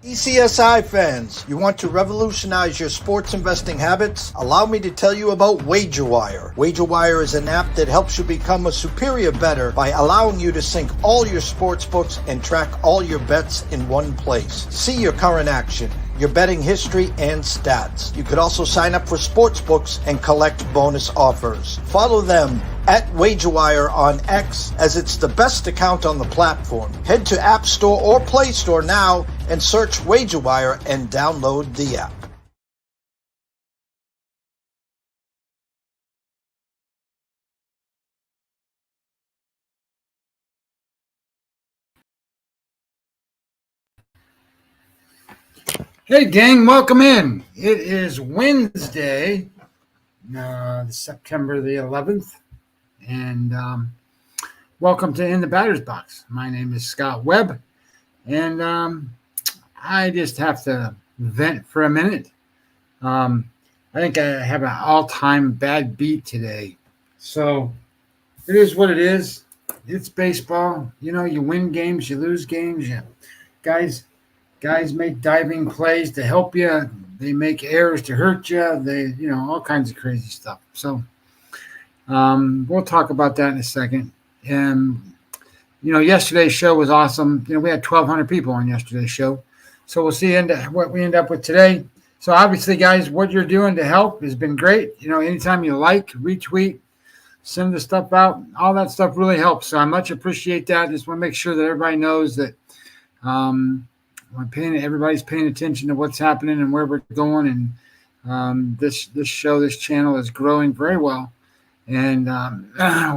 TPCSI fans, you want to revolutionize your sports investing habits? Allow me to tell you about WagerWire. WagerWire is an app that helps you become a superior bettor by allowing you to sync all your sports books and track all your bets in one place. See your current action, your betting history, and stats. You could also sign up for sports books and collect bonus offers. Follow them at WagerWire on X, as it's the best account on the platform. Head to App Store or Play Store now and search WagerWire and download the app. Hey gang, welcome in. It is Wednesday, September the 11th, and welcome to In the Batter's Box. My name is Scott Webb, and I just have to vent for a minute. I think I have an all-time bad beat today, so it is what it is. It's baseball. You know, you win games, you lose games. Guys make diving plays to help you. They make errors to hurt you. They, all kinds of crazy stuff. So we'll talk about that in a second. And, yesterday's show was awesome. We had 1,200 people on yesterday's show. So we'll see what we end up with today. So obviously, guys, what you're doing to help has been great. Anytime you like, retweet, send the stuff out, all that stuff really helps. So I much appreciate that. Just want to make sure that everybody knows that everybody's paying attention to what's happening and where we're going, and this channel is growing very well, and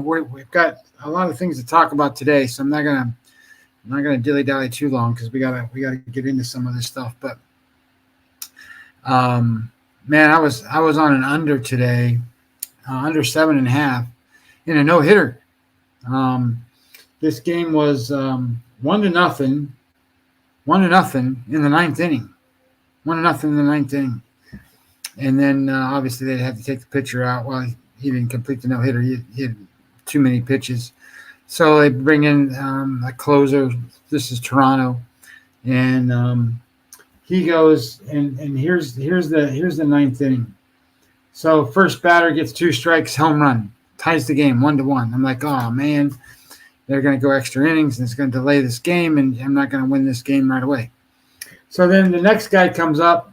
we've got a lot of things to talk about today. So I'm not gonna dilly dally too long because we gotta get into some of this stuff. But man, I was on an under today, under 7.5 in a no hitter. This game was 1-0. 1-0 in the ninth inning. 1-0 in the ninth inning. And then obviously they had to take the pitcher out. Well, he didn't complete the no-hitter. He had too many pitches. So they bring in a closer. This is Toronto. And he goes, and here's the ninth inning. So first batter gets 2 strikes, home run. Ties the game 1-1. I'm like, oh, man. They're going to go extra innings, and it's going to delay this game, and I'm not going to win this game right away. So then the next guy comes up,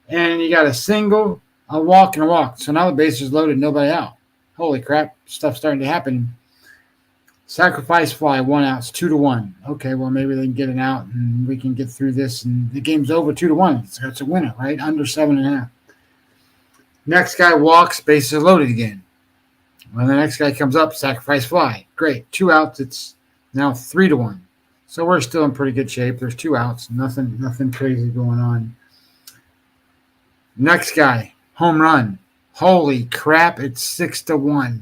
and you got a single, a walk, and a walk. So now the bases loaded, nobody out. Holy crap, stuff's starting to happen. Sacrifice fly, 1 out, it's 2-1. Okay, well, maybe they can get an out, and we can get through this, and the game's over 2-1. So it's a winner, right? Under 7.5. Next guy walks, bases loaded again. When the next guy comes up, sacrifice fly. Great. 2 outs. It's now 3-1. So we're still in pretty good shape. There's 2 outs. Nothing crazy going on. Next guy, home run. Holy crap. It's 6-1.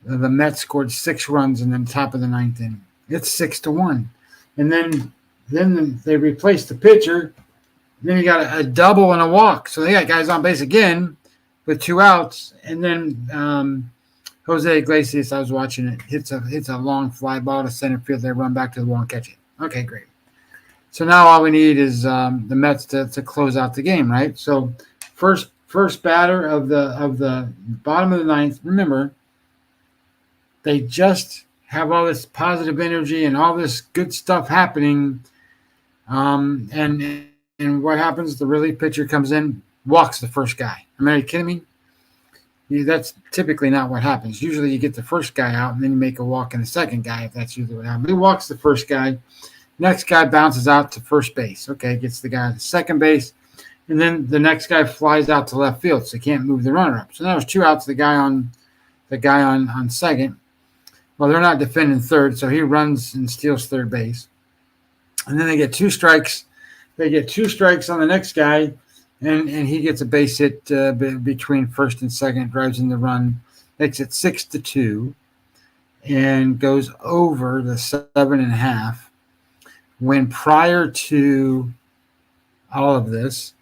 The Mets scored 6 runs in the top of the ninth inning. It's 6-1. And then they replaced the pitcher. Then you got a double and a walk. So they got guys on base again with 2 outs, and then Jose Iglesias, I was watching it, hits a long fly ball to center field. They run back to the wall and catch it. Okay, great. So now all we need is the Mets to close out the game, right? So first batter of the bottom of the ninth. Remember, they just have all this positive energy and all this good stuff happening, and what happens? The relief pitcher comes in, walks the first guy. Are you kidding me? That's typically not what happens. Usually you get the first guy out and then you make a walk in the second guy, if that's usually what happens. He walks the first guy. Next guy bounces out to first base. Okay, gets the guy to second base. And then the next guy flies out to left field, so he can't move the runner up. So now there's 2 outs, the guy on second. Well, they're not defending third, so he runs and steals third base. And then they get 2 strikes. They get 2 strikes on the next guy. And he gets a base hit between first and second, drives in the run, makes it 6-2, and goes over the 7.5. When prior to all of this,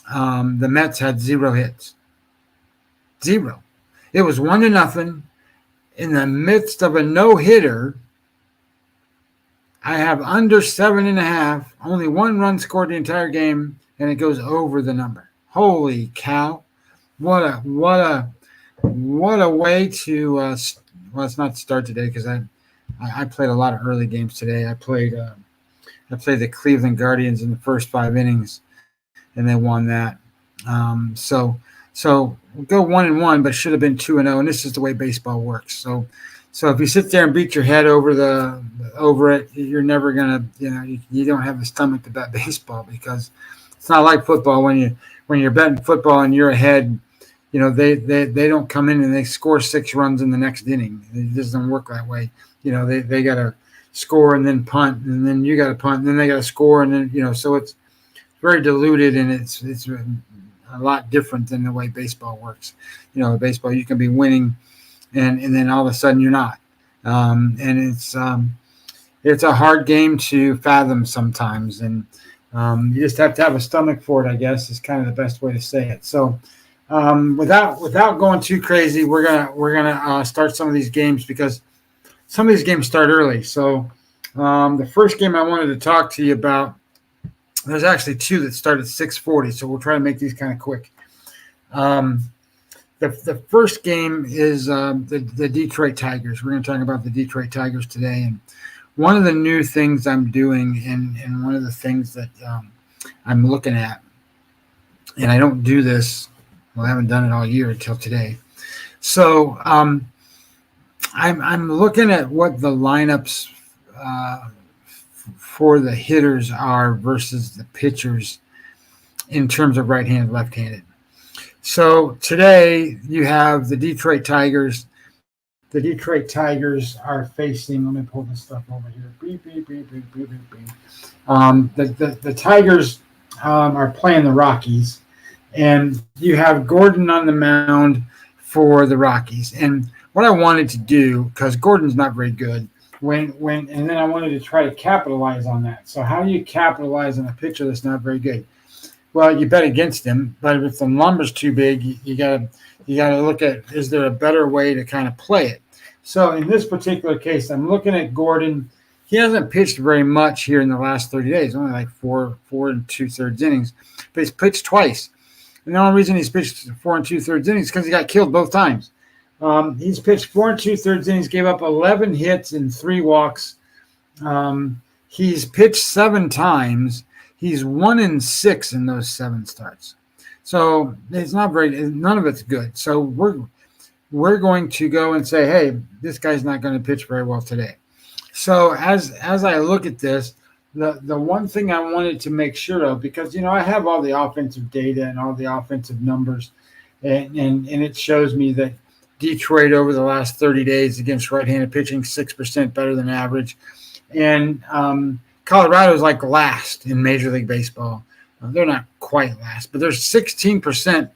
the Mets had 0 hits. 0. It was 1-0 in the midst of a no-hitter I have under 7.5, only 1 run scored the entire game, and it goes over the number. Holy cow. What a way to well, it's not start today because I played a lot of early games today. I played the Cleveland Guardians in the first 5 innings, and they won that. So we'll go 1-1, but should have been 2-0. And this is the way baseball works. So if you sit there and beat your head over it, you're never gonna, you don't have the stomach to bet baseball, because it's not like football. When you're betting football and you're ahead, they don't come in and they score 6 runs in the next inning. It doesn't work that way. They got to score and then punt, and then you got to punt, and then they got to score, and then so it's very diluted, and it's a lot different than the way baseball works. Baseball, you can be winning, and then all of a sudden you're not, and it's a hard game to fathom sometimes, and you just have to have a stomach for it, I guess, is kind of the best way to say it. So without going too crazy, we're gonna start some of these games, because some of these games start early. So the first game I wanted to talk to you about, there's actually 2 that start at 6:40, so we'll try to make these kind of quick. The first game is the Detroit Tigers. We're going to talk about the Detroit Tigers today, and one of the new things I'm doing, and one of the things that I'm looking at, and I don't do this, well, I haven't done it all year until today. So I'm looking at what the lineups for the hitters are versus the pitchers in terms of right-handed, left-handed. So today you have the Detroit Tigers. The Detroit Tigers are facing, let me pull this stuff over here. Beep, beep, beep, beep, beep, beep, beep. The Tigers are playing the Rockies, and you have Gordon on the mound for the Rockies. And what I wanted to do, because Gordon's not very good, and then I wanted to try to capitalize on that. So how do you capitalize on a pitcher that's not very good? Well, you bet against him, but if the number's too big, you gotta look at, is there a better way to kind of play it? So in this particular case, I'm looking at Gordon. He hasn't pitched very much here in the last 30 days, only like 4 2/3 innings, but he's pitched twice. And the only reason he's pitched 4 2/3 innings is because he got killed both times. He's pitched 4 2/3 innings, gave up 11 hits and 3 walks. He's pitched 7 times. He's 1-6 in those 7 starts. So it's not very, none of it's good. So we're going to go and say, hey, this guy's not going to pitch very well today. So as I look at this, the one thing I wanted to make sure of, because I have all the offensive data and all the offensive numbers, and it shows me that Detroit over the last 30 days against right-handed pitching, 6% better than average. And Colorado's like last in Major League Baseball. They're not quite last, but they're 16%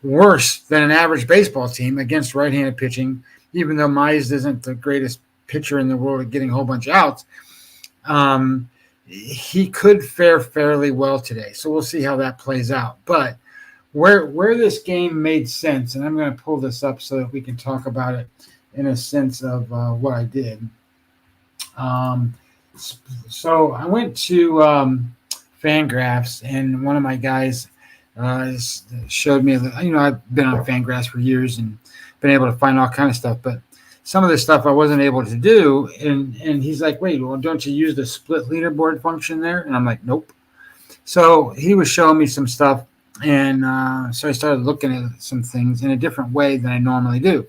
worse than an average baseball team against right-handed pitching, even though Mize isn't the greatest pitcher in the world at getting a whole bunch of outs. He could fare fairly well today. So we'll see how that plays out. But where this game made sense, and I'm going to pull this up so that we can talk about it in a sense of what I did. So I went to Fangraphs, and one of my guys showed me that, I've been on Fangraphs for years and been able to find all kind of stuff, but some of this stuff I wasn't able to do. And he's like, wait, well, don't you use the split leaderboard function there? And I'm like, nope. So he was showing me some stuff. And so I started looking at some things in a different way than I normally do.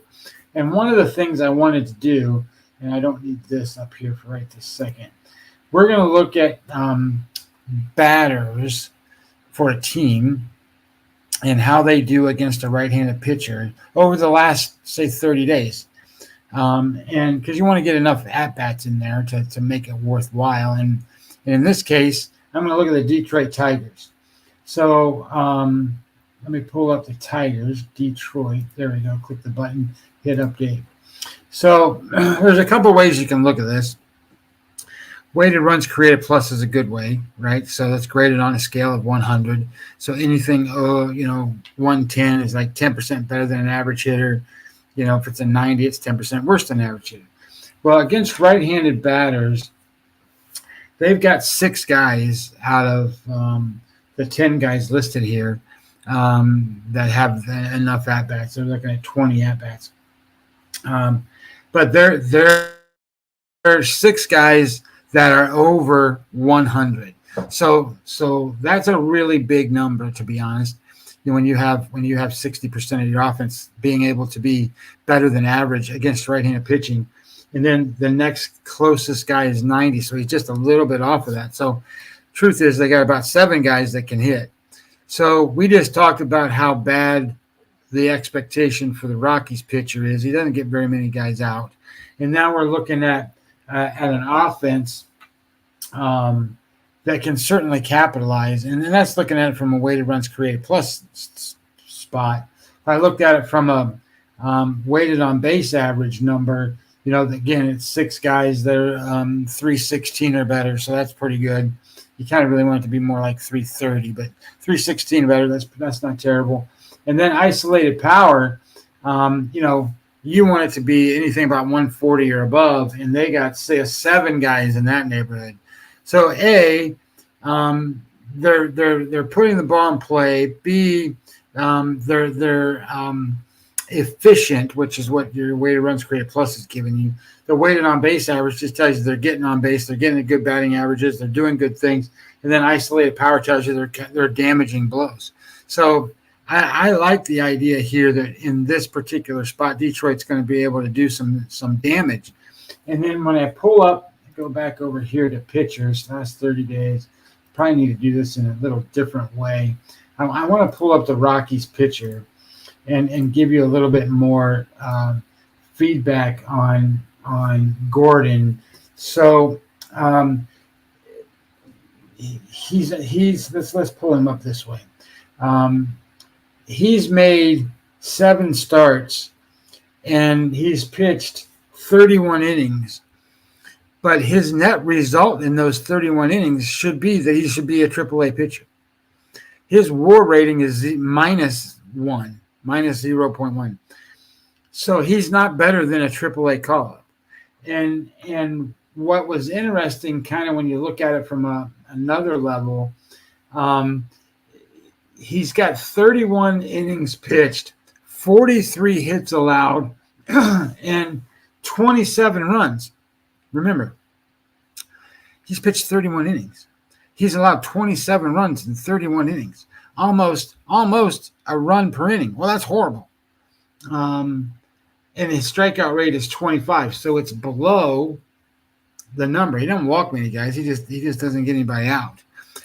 And one of the things I wanted to do, and I don't need this up here for right this second, we're going to look at batters for a team and how they do against a right-handed pitcher over the last, say, 30 days. And because you want to get enough at-bats in there to make it worthwhile. And in this case, I'm going to look at the Detroit Tigers. So let me pull up the Tigers, Detroit. There we go. Click the button, hit update. So there's a couple ways you can look at this. Weighted runs created plus is a good way, right? So that's graded on a scale of 100. So anything, 110 is like 10% better than an average hitter. If it's a 90, it's 10% worse than an average hitter. Well, against right-handed batters, they've got 6 guys out of the 10 guys listed here that have enough at-bats. They're looking at 20 at-bats. But there are 6 guys that are over 100. So that's a really big number, to be honest. When you have 60% of your offense being able to be better than average against right-handed pitching, and then the next closest guy is 90, so he's just a little bit off of that. So truth is, they got about 7 guys that can hit. So we just talked about how bad the expectation for the Rockies pitcher is. He doesn't get very many guys out. And now we're looking at an offense that can certainly capitalize. And that's looking at it from a weighted runs created plus spot. If I looked at it from a weighted on base average number, again, it's 6 guys that are 316 or better. So that's pretty good. You kind of really want it to be more like 330, but 316 or better, that's not terrible. And then isolated power, you want it to be anything about 140 or above, and they got, say, 7 guys in that neighborhood. So A, they're putting the ball in play. B, they're efficient, which is what your weighted runs created plus is giving you. The weighted on base average just tells you they're getting on base, they're getting good batting averages, they're doing good things, and then isolated power tells you they're damaging blows. So I like the idea here that in this particular spot, Detroit's going to be able to do some damage. And then when I go back over here to pitchers, last 30 days, probably need to do this in a little different way. I want to pull up the Rockies pitcher and give you a little bit more feedback on Gordon. So let's pull him up this way. He's made 7 starts and he's pitched 31 innings. But his net result in those 31 innings should be that he should be a AAA pitcher. His WAR rating is -1, -0.1. So he's not better than a AAA call-up. And what was interesting, kind of when you look at it from another level, he's got 31 innings pitched, 43 hits allowed, and 27 runs. Remember, he's pitched 31 innings. He's allowed 27 runs in 31 innings, almost a run per inning. Well, that's horrible. And his strikeout rate is 25, so it's below the number. He doesn't walk many guys. He just doesn't get anybody out.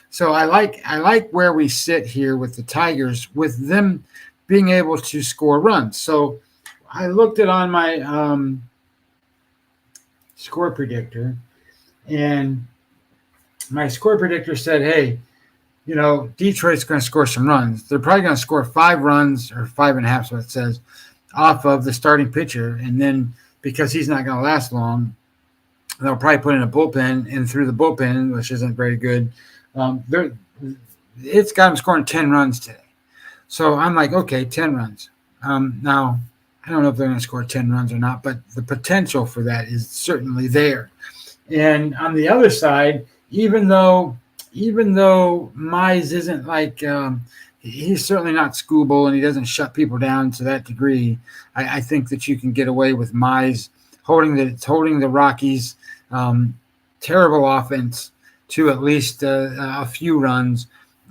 So I like where we sit here with the Tigers, with them being able to score runs. So I looked at on my score predictor, and my score predictor said, hey, Detroit's going to score some runs. They're probably going to score 5 runs or 5.5, so it says, off of the starting pitcher. And then because he's not going to last long, they'll probably put in a bullpen, and through the bullpen, which isn't very good, it's got him scoring 10 runs today. So I'm like, okay, 10 runs. Now, I don't know if they're going to score 10 runs or not, but the potential for that is certainly there. And on the other side, even though Mize isn't like he's certainly not Scooble, and he doesn't shut people down to that degree, I think that you can get away with Mize holding the Rockies' terrible offense to at least a few runs,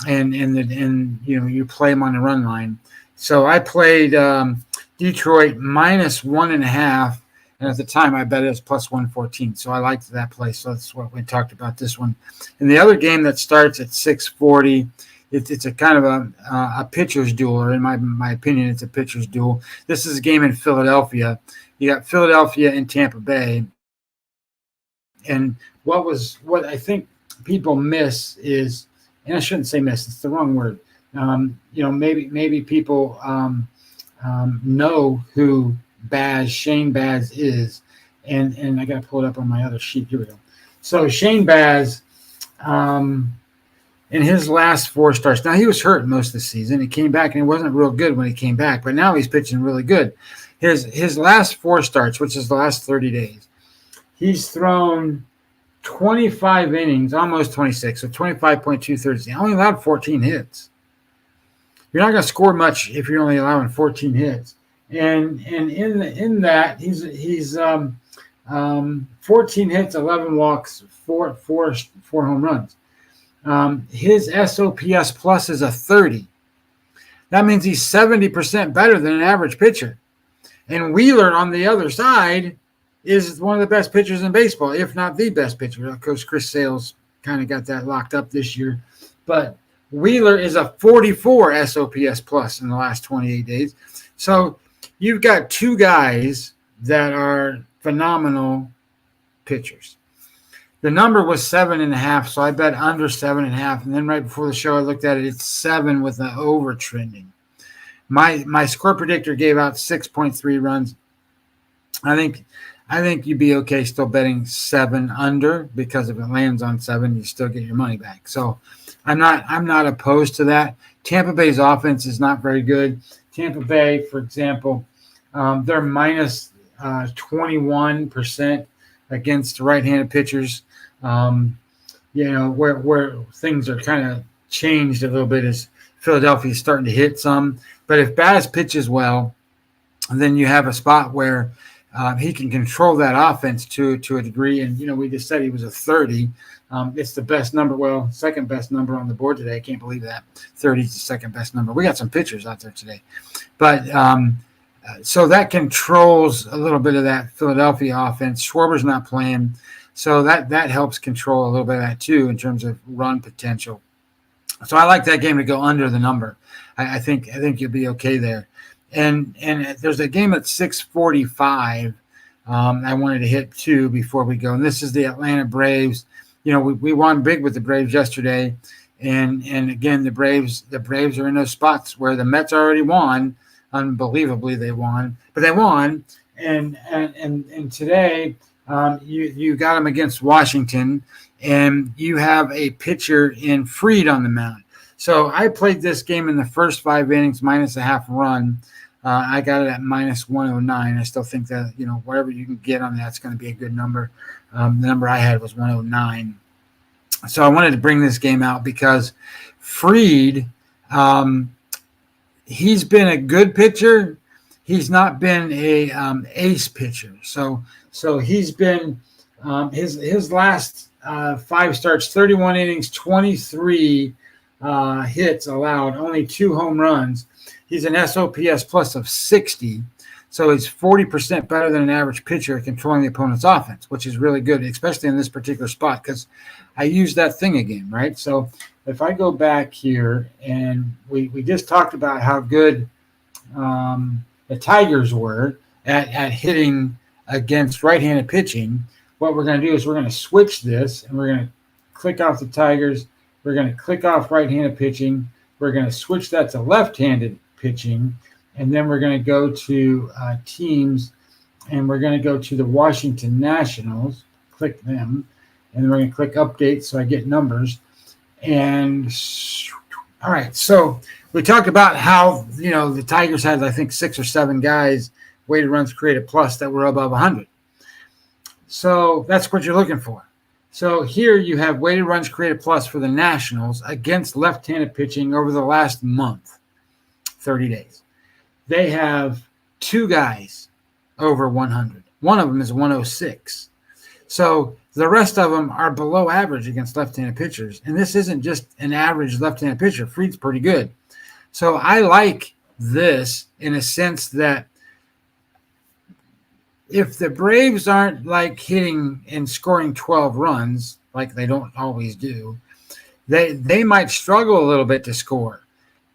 and you play them on the run line. So I played Detroit -1.5, and at the time I bet it was +114. So I liked that play. So that's what we talked about this one. And the other game that starts at 6:40, it's a kind of a pitcher's duel, or in my opinion, it's a pitcher's duel. This is a game in Philadelphia. You got Philadelphia and Tampa Bay. And what I think people miss is, and I shouldn't say miss, it's the wrong word. Maybe people know who Shane Baz is, and I got to pull it up on my other sheet. Here we go. So Shane Baz, in his last 4 starts, now he was hurt most of the season. He came back and he wasn't real good when he came back, but now he's pitching really good. His last 4 starts, which is the last 30 days, he's thrown 25 innings, almost 26, so 25.2 He only allowed 14 hits. You're not going to score much if you're only allowing 14 hits. And in that, he's 14 hits, 11 walks, four home runs. His SOPS plus is a 30. That means he's 70% better than an average pitcher. And Wheeler on the other side is one of the best pitchers in baseball, if not the best pitcher. Coach Chris Sales kind of got that locked up this year. But Wheeler is a 44 SOPS plus in the last 28 days. So you've got two guys that are phenomenal pitchers. The number was 7.5, so I bet under 7.5. And then right before the show, I looked at it. It's 7 with an over trending. My score predictor gave out 6.3 runs. I think you'd be okay still betting 7 under, because if it lands on 7, you still get your money back. So I'm not opposed to that. Tampa Bay's offense is not very good. Tampa Bay, for example, they're minus 21% against right-handed pitchers. Where things are kind of changed a little bit is Philadelphia is starting to hit some. But if Baz pitches well, then you have a spot where he can control that offense to a degree. And, we just said he was a 30. It's the best number, second best number on the board today. I can't believe that. 30 is the second best number. We got some pitchers out there today. But so that controls a little bit of that Philadelphia offense. Schwarber's not playing. So that helps control a little bit of that too in terms of run potential. So I like that game to go under the number. I think you'll be okay there. And there's a game at 6:45. I wanted to hit too before we go. And this is the Atlanta Braves. We won big with the Braves yesterday. And again, the Braves are in those spots where the Mets already won. Unbelievably, they won. But they won. And today you got them against Washington, and you have a pitcher in Fried on the mound. So I played this game in the first 5 innings, minus a half run. I got it at minus 109. I still think that, whatever you can get on that's going to be a good number. The number I had was 109. So I wanted to bring this game out because Fried, he's been a good pitcher. He's not been a ace pitcher. So he's been his last 5 starts, 31 innings, 23 hits allowed, only 2 home runs. He's an SOPS plus of 60. So he's 40% better than an average pitcher at controlling the opponent's offense, which is really good, especially in this particular spot, because I used that thing again, right? So if I go back here, and we just talked about how good the Tigers were at hitting against right-handed pitching. What we're going to do is we're going to switch this, and we're going to click off the Tigers. We're going to click off right-handed pitching. We're going to switch that to left-handed pitching, and then we're going to go to teams, and we're going to go to the Washington Nationals, click them, and then we're going to click update so I get numbers. And all right, so we talked about how, the Tigers had, I think, 6 or 7 guys, weighted runs created plus, that were above 100. So that's what you're looking for. So here you have weighted runs created plus for the Nationals against left-handed pitching over the last month, 30 days. They have 2 guys over 100. One of them is 106. So the rest of them are below average against left-handed pitchers. And this isn't just an average left-handed pitcher. Fried's pretty good. So I like this in a sense that if the Braves aren't like hitting and scoring 12 runs, like they don't always do, they might struggle a little bit to score.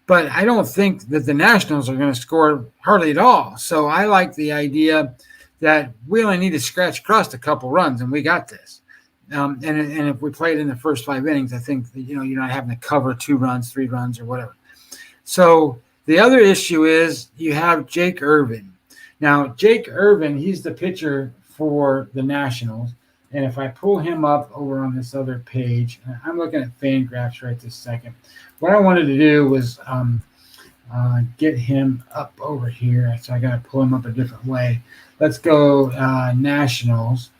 But I don't think that the Nationals are going to score hardly at all. So I like the idea that we only need to scratch across a couple runs, and we got this. And if we played in the first 5 innings, I think that, you're not having to cover 2 runs, 3 runs, or whatever. So the other issue is you have Jake Irvin. Now, Jake Irvin, he's the pitcher for the Nationals. And if I pull him up over on this other page, I'm looking at FanGraphs right this second. What I wanted to do was get him up over here. So I got to pull him up a different way. Let's go Nationals.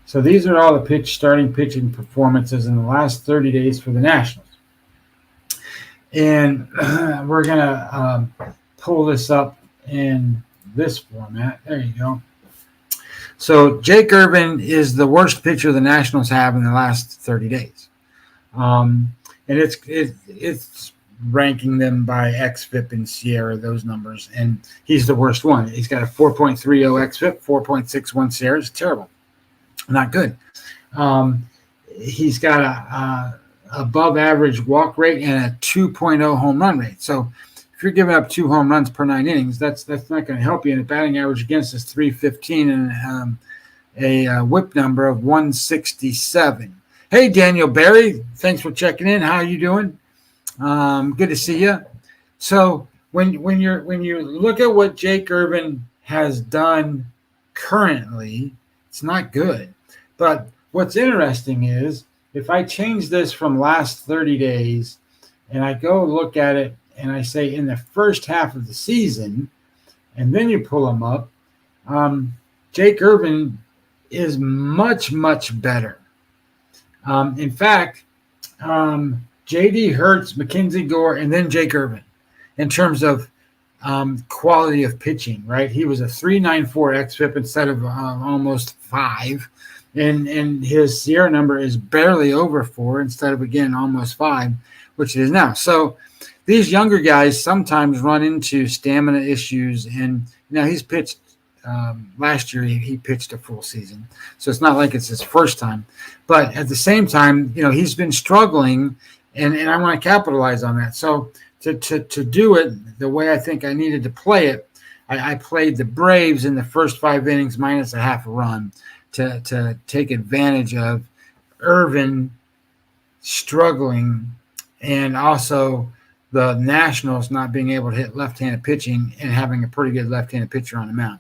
So these are all the starting pitching performances in the last 30 days for the Nationals. And we're going to pull this up in this format. There you go. So Jake Irvin is the worst pitcher the Nationals have in the last 30 days. And it's ranking them by xFIP and Sierra, those numbers. And he's the worst one. He's got a 4.30 xFIP, 4.61 Sierra. It's terrible. Not good. He's got a above average walk rate and a 2.0 home run rate. So if you're giving up 2 home runs per 9 innings, that's not going to help you. And the batting average against is 315 and a whip number of 167. Hey, Daniel Barry, thanks for checking in. How are you doing? Good to see you. So when you look at what Jake Irvin has done currently, it's not good. But what's interesting is if I change this from last 30 days and I go look at it and I say in the first half of the season, and then you pull them up, Jake Irvin is much, much better. In fact, J.D. Hertz, Mackenzie Gore, and then Jake Irvin in terms of quality of pitching, right? He was a 3.94 xFIP instead of almost 5. And his Sierra number is barely over 4 instead of, again, almost 5, which it is now. So these younger guys sometimes run into stamina issues. And now he's pitched last year, he pitched a full season. So it's not like it's his first time. But at the same time, he's been struggling, and I want to capitalize on that. So to do it the way I think I needed to play it, I played the Braves in the first 5 innings minus a half a run to take advantage of Irvin struggling and also the Nationals not being able to hit left-handed pitching and having a pretty good left-handed pitcher on the mound.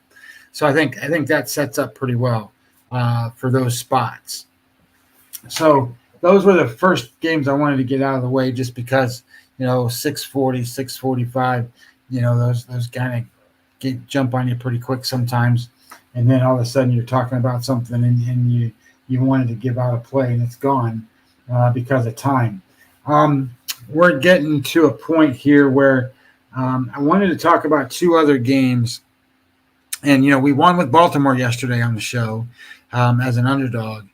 So I think that sets up pretty well for those spots. So those were the first games I wanted to get out of the way just because, 640, 645, those kind of jump on you pretty quick sometimes. And then all of a sudden you're talking about something and you wanted to give out a play and it's gone because of time. We're getting to a point here where I wanted to talk about 2 other games. And, we won with Baltimore yesterday on the show as an underdog.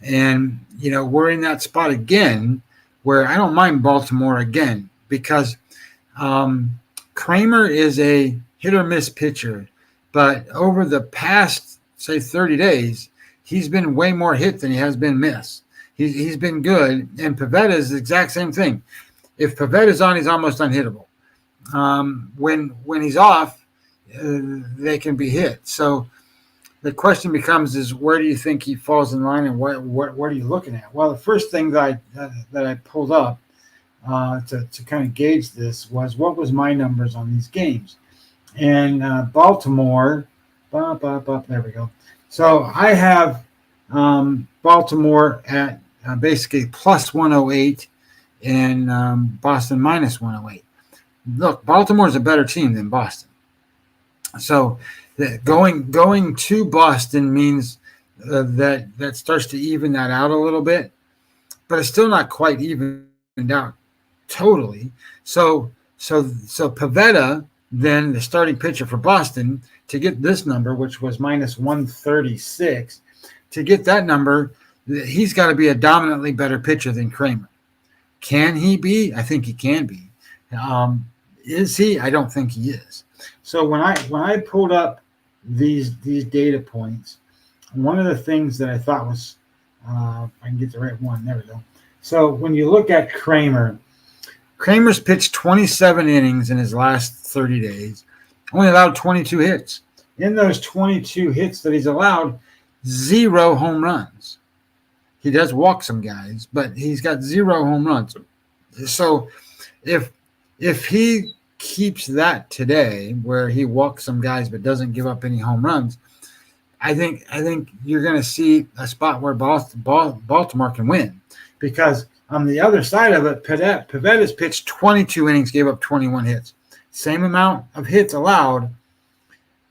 And, we're in that spot again where I don't mind Baltimore again because Kramer is a hit or miss pitcher. But over the past, say, 30 days, he's been way more hit than he has been miss. He's been good. And Pivetta is the exact same thing. If Pivetta's on, he's almost unhittable. When he's off, they can be hit. So the question becomes is where do you think he falls in line and what are you looking at? Well, the first thing that I pulled up to kind of gauge this was what was my numbers on these games. And Baltimore, there we go. So I have Baltimore at basically plus 108 and Boston minus 108. Look, Baltimore's a better team than Boston. So going to Boston means that starts to even that out a little bit, but it's still not quite evened out totally. So Pivetta, then the starting pitcher for Boston, to get this number, which was minus 136, to get that number, he's got to be a dominantly better pitcher than Kramer. Can he be? I think he can be. Is he? I don't think he is. So when I pulled up these data points, one of the things that I thought was, if I can get the right one, there we go. So when you look at Kramer's pitched 27 innings in his last 30 days, only allowed 22 hits. In those 22 hits that he's allowed, 0 home runs. He does walk some guys, but he's got 0 home runs. So if he keeps that today, where he walks some guys but doesn't give up any home runs, I think you're going to see a spot where Baltimore can win. Because on the other side of it, Pivetta's pitched 22 innings, gave up 21 hits. Same amount of hits allowed,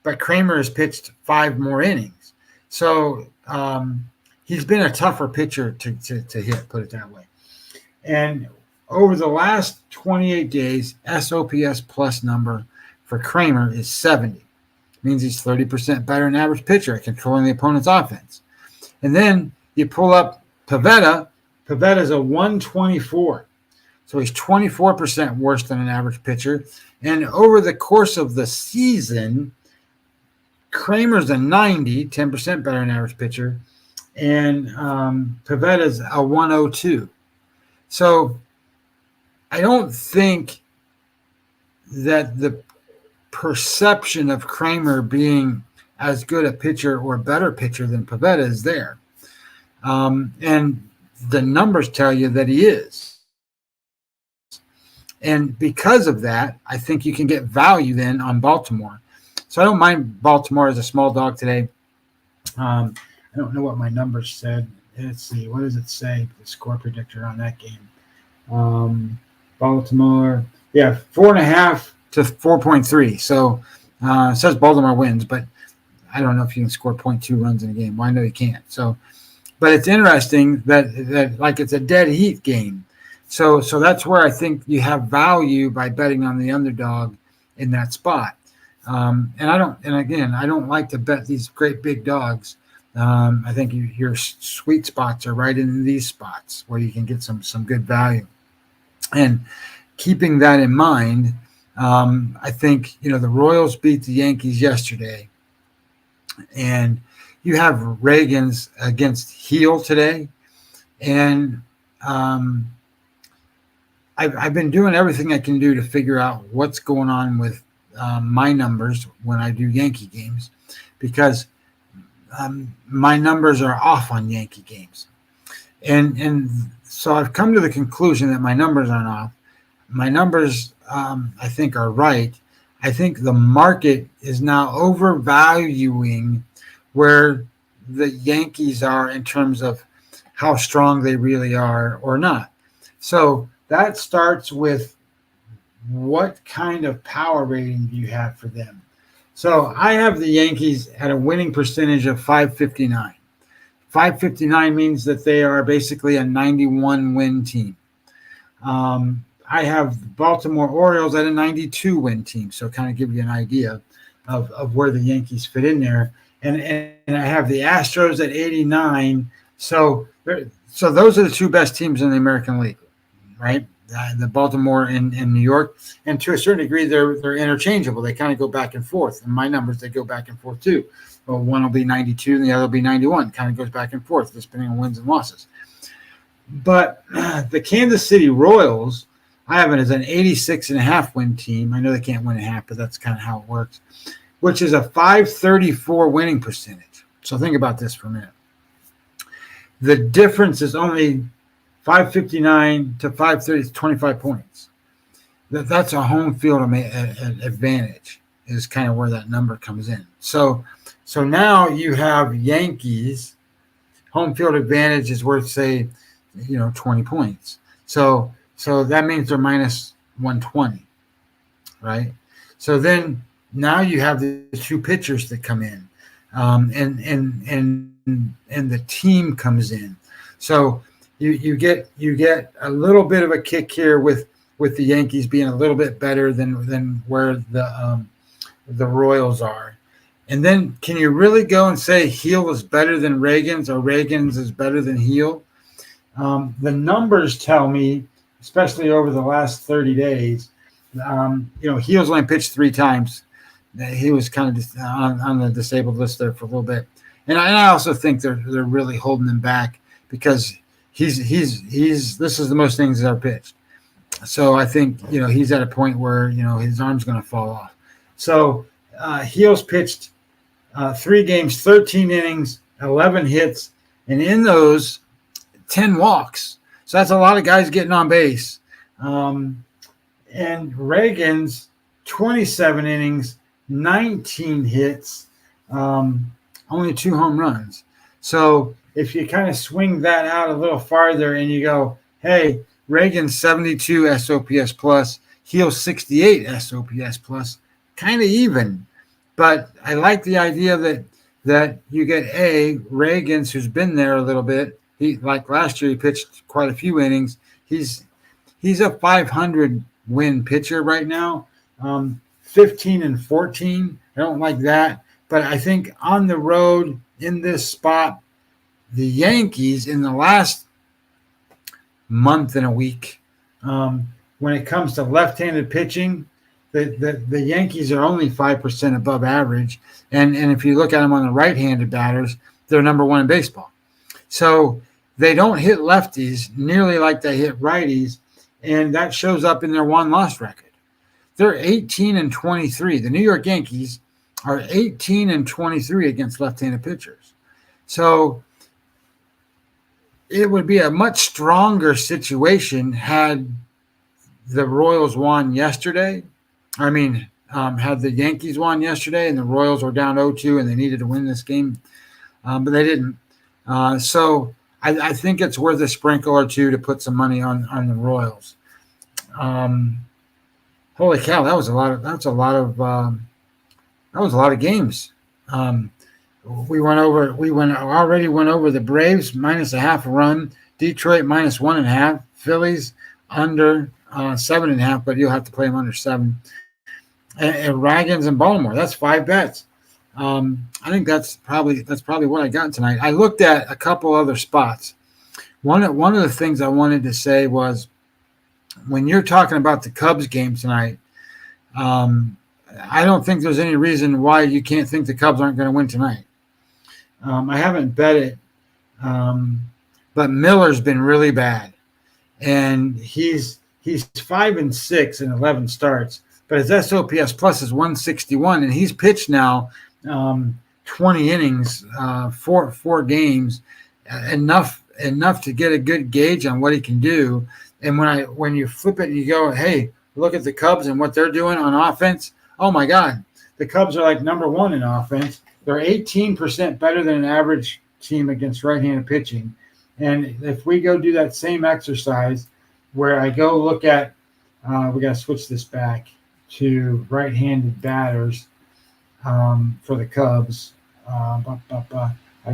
but Kramer has pitched 5 more innings. So he's been a tougher pitcher to hit, put it that way. And over the last 28 days, SOPS plus number for Kramer is 70. Means he's 30% better than average pitcher at controlling the opponent's offense. And then you pull up Pivetta. Pivetta's a 124. So he's 24% worse than an average pitcher. And over the course of the season, Kramer's a 90, 10% better than average pitcher. And Pivetta's a 102. So I don't think that the perception of Kramer being as good a pitcher or better pitcher than Pivetta is there. And the numbers tell you that he is. And because of that, I think you can get value then on Baltimore. So I don't mind Baltimore as a small dog today. I don't know what my numbers said. Let's see. What does it say? The score predictor on that game. Baltimore. Yeah, 4.5 to 4.3. So it says Baltimore wins, but I don't know if you can score 0.2 runs in a game. Well, I know you can't. So, but it's interesting that like it's a dead heat game. So that's where I think you have value by betting on the underdog in that spot. And I don't like to bet these great big dogs. I think your sweet spots are right in these spots where you can get some good value. And keeping that in mind, I think, the Royals beat the Yankees yesterday. And you have Reagan's against Heel today. And I've been doing everything I can do to figure out what's going on with my numbers when I do Yankee games, because my numbers are off on Yankee games. And so I've come to the conclusion that my numbers aren't off. My numbers, I think, are right. I think the market is now overvaluing where the Yankees are in terms of how strong they really are or not. So that starts with what kind of power rating do you have for them? So I have the Yankees at a winning percentage of 559. 559 means that they are basically a 91 win team. I have the Baltimore Orioles at a 92 win team. So kind of give you an idea of where the Yankees fit in there. And I have the Astros at 89. So those are the two best teams in the American League, right? The Baltimore and New York. And to a certain degree, they're interchangeable. They kind of go back and forth. In my numbers, they go back and forth too. Well, one will be 92 and the other will be 91. Kind of goes back and forth, depending on wins and losses. But the Kansas City Royals, I have it as an 86.5 win team. I know they can't win a half, but that's kind of how it works, which is a 534 winning percentage. So think about this for a minute. The difference is only 559 to 530, 25 points. That's a home field advantage is kind of where that number comes in. So now you have Yankees home field advantage is worth, say, 20 points. So that means they're minus 120, right? So then now you have the two pitchers that come in, and the team comes in. So you get a little bit of a kick here with the Yankees being a little bit better than where the Royals are. And then can you really go and say Heel is better than Reagan's or Reagan's is better than Heel? The numbers tell me, especially over the last 30 days, Heel's only pitched 3 times. He was kind of on the disabled list there for a little bit. And I also think they're really holding him back because he's this is the most things he's ever pitched. So I think, he's at a point where, his arm's going to fall off. So Heel's pitched 3 games, 13 innings, 11 hits, and in those 10 walks. So that's a lot of guys getting on base. And Reagan's 27 innings, 19 hits, only 2 home runs. So if you kind of swing that out a little farther and you go, hey, Reagan's 72 SOPS plus, Heel 68 SOPS plus, kind of even. But I like the idea that that you get Reagans, who's been there a little bit. He, like last year, he pitched quite a few innings. He's a 500 win pitcher right now, 15-14. I don't like that, but I think on the road in this spot, the Yankees in the last month and a week, when it comes to left-handed pitching, the Yankees are only 5% above average. And if you look at them on the right-handed batters, they're number one in baseball. So they don't hit lefties nearly like they hit righties, and that shows up in their won-loss record. They're 18-23. The New York Yankees are 18-23 against left-handed pitchers. So it would be a much stronger situation had the Royals won yesterday. Had the Yankees won yesterday and the Royals were down 0-2 and they needed to win this game, but they didn't. So I think it's worth a sprinkle or two to put some money on the Royals. Holy cow, that was a lot of games. We already went over the Braves minus a half a run, Detroit minus 1.5, Phillies under 7.5, but you'll have to play them under 7. And Ragans and Baltimore. That's 5 bets. I think that's probably what I got tonight. I looked at a couple other spots. One of the things I wanted to say was when you're talking about the Cubs game tonight, I don't think there's any reason why you can't think the Cubs aren't going to win tonight. I haven't bet it, but Miller's been really bad, and he's 5-6 in 11 starts. But his SOPS plus is 161, and he's pitched now 20 innings, four games, enough to get a good gauge on what he can do. And when you flip it and you go, hey, look at the Cubs and what they're doing on offense. Oh my God, the Cubs are like number one in offense. They're 18% better than an average team against right-handed pitching. And if we go do that same exercise where I go look at, we got to switch this back to right-handed batters for the Cubs. I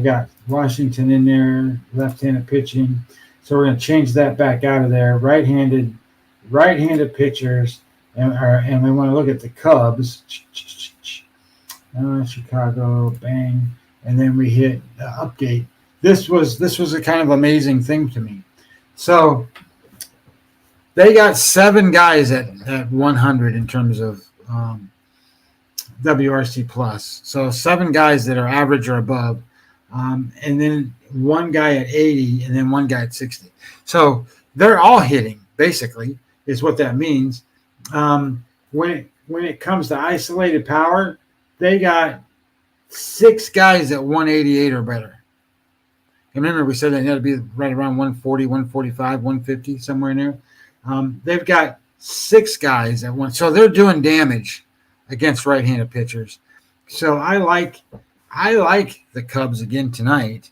got Washington in there, left-handed pitching. So we're going to change that back out of there. Right-handed pitchers, and we want to look at the Cubs. Chicago, bang, and then we hit update. This was a kind of amazing thing to me. So they got 7 guys at 100 in terms of WRC plus. So 7 guys that are average or above, and then 1 guy at 80, and then 1 guy at 60. So they're all hitting, basically, is what that means. When it comes to isolated power, they got 6 guys at 188 or better. And remember, we said they had to be right around 140, 145, 150, somewhere in there. They've got 6 guys at 1. So they're doing damage against right-handed pitchers. So I like the Cubs again tonight.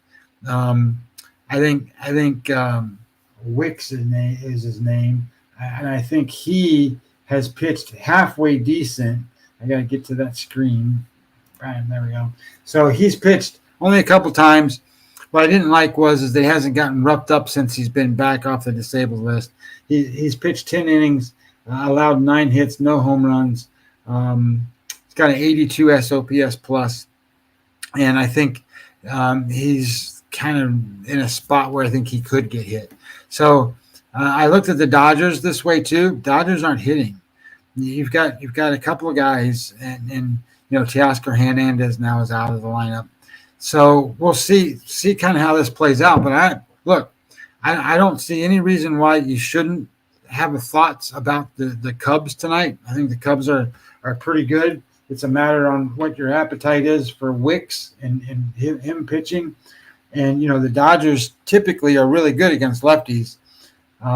I think Wicks is his name, and I think he has pitched halfway decent. I got to get to that screen. Right, there we go. So he's pitched only a couple times. What I didn't like was that he hasn't gotten roughed up since he's been back off the disabled list. He's pitched 10 innings, allowed 9 hits, no home runs. He's got an 82 SOPS plus, and I think he's kind of in a spot where I think he could get hit. So I looked at the Dodgers this way too. Dodgers aren't hitting. You've got a couple of guys, and Teoscar Hernandez now is out of the lineup. So we'll see kind of how this plays out. But I don't see any reason why you shouldn't have thoughts about the Cubs tonight. I think the Cubs are pretty good. It's a matter on what your appetite is for Wicks and him pitching. And, the Dodgers typically are really good against lefties.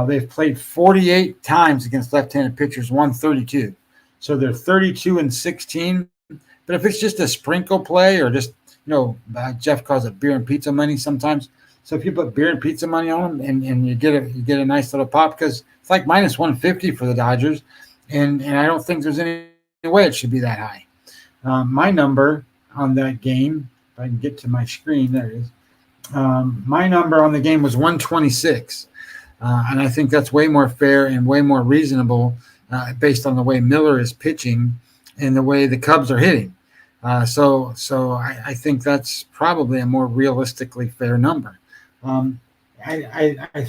They've played 48 times against left-handed pitchers, won 32. So they're 32-16. But if it's just a sprinkle play or just, Jeff calls it beer and pizza money sometimes. So if you put beer and pizza money on them and you get a nice little pop, because it's like minus 150 for the Dodgers. And I don't think there's any way it should be that high. My number on that game If I can get to my screen, there it is. My number on the game was 126. And I think that's way more fair and way more reasonable based on the way Miller is pitching and the way the Cubs are hitting. So I think that's probably a more realistically fair number. I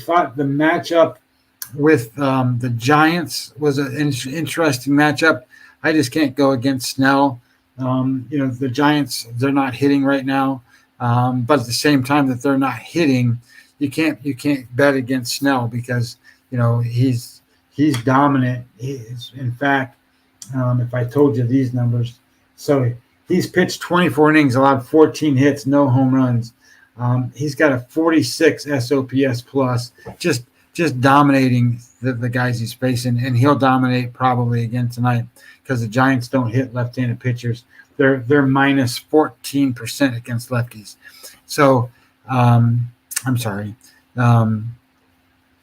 thought the matchup with the Giants was an interesting matchup. I just can't go against Snell. The Giants, they're not hitting right now. But at the same time that they're not hitting, you can't bet against Snell because he's dominant. In fact, if I told you these numbers, so he's pitched 24 innings, allowed 14 hits, no home runs. He's got a 46 SOPS plus, just dominating the guys he's facing, and he'll dominate probably again tonight because the Giants don't hit left-handed pitchers. They're minus 14% against lefties. So I'm sorry. The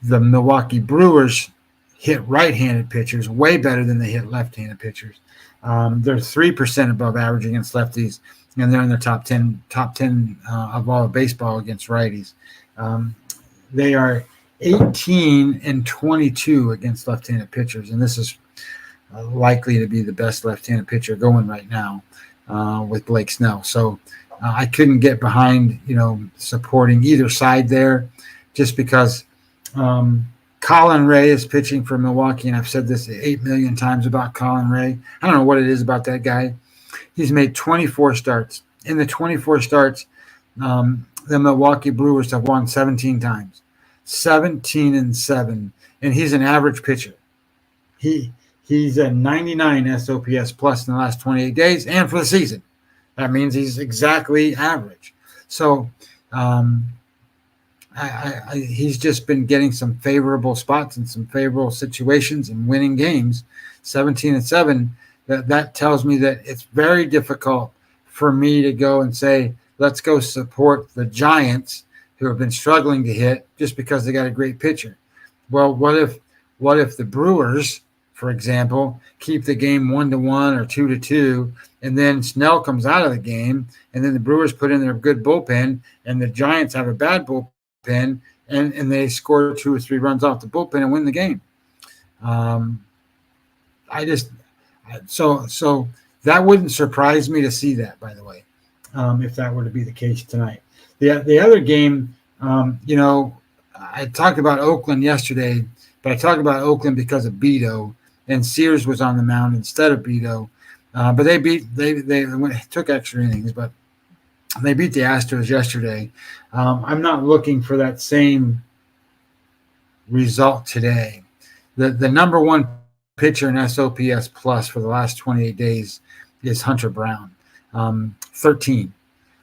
Milwaukee Brewers hit right-handed pitchers way better than they hit left-handed pitchers. They're 3% above average against lefties, and they're in the top 10 of all of baseball against righties. They are 18 and 22 against left-handed pitchers, and this is likely to be the best left-handed pitcher going right now with Blake Snell. So I couldn't get behind, supporting either side there, just because Colin Ray is pitching for Milwaukee, and I've said this 8 million times about Colin Ray. I don't know what it is about that guy. He's made 24 starts. In the 24 starts, the Milwaukee Brewers have won 17 times, 17-7, and he's an average pitcher. He's a 99 SOPS plus in the last 28 days and for the season. That means he's exactly average. So he's just been getting some favorable spots and some favorable situations and winning games, 17-7. That tells me that it's very difficult for me to go and say, let's go support the Giants who have been struggling to hit just because they got a great pitcher. Well, what if the Brewers, for example, keep the game 1-1 or 2-2, and then Snell comes out of the game, and then the Brewers put in their good bullpen, and the Giants have a bad bullpen, and they score 2 or 3 runs off the bullpen and win the game. So that wouldn't surprise me to see that, by the way, if that were to be the case tonight. The other game, I talked about Oakland yesterday, but I talked about Oakland because of Beto, and Sears was on the mound instead of Beto. But they took extra innings, but they beat the Astros yesterday. I'm not looking for that same result today. The number one pitcher in SOPS plus for the last 28 days is Hunter Brown, 13.